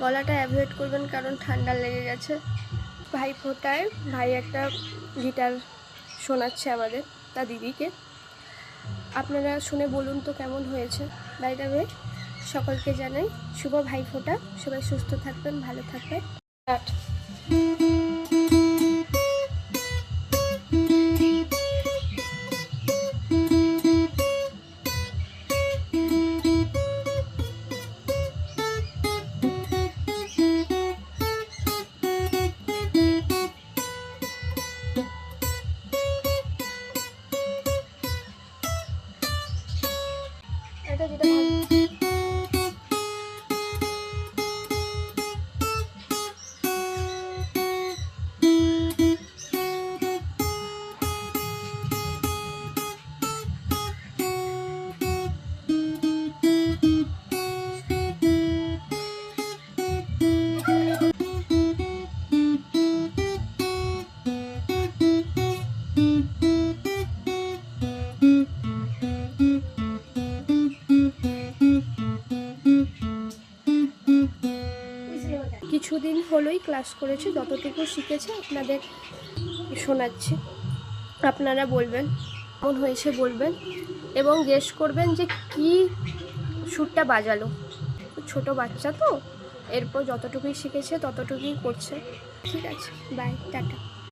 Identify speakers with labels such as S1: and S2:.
S1: গলাটা অ্যাভয়েড করবেন কারণ ঠান্ডা লেগে গেছে। ভাই ফোটায় ভাই একটা গিটার শোনাচ্ছে আমাদের তা দিদিকে। আপনারা শুনে বলুন তো কেমন হয়েছে। বাই দ্য ওয়ে সকলকে জানাই শুভ ভাই ফোঁটা। সবাই সুস্থ থাকবেন, ভালো থাকবেন। এটা যেটা কিছুদিন হলোই ক্লাস করেছে, যতটুকু শিখেছে আপনাদের শোনাচ্ছি। আপনারা বলবেন কেমন হয়েছে বলবেন এবং গেস করবেন যে কি সুরটা বাজালো। ছোট বাচ্চা তো, এরপর যতটুকুই শিখেছে ততটুকুই করছে। ঠিক আছে, বাই, টাটা।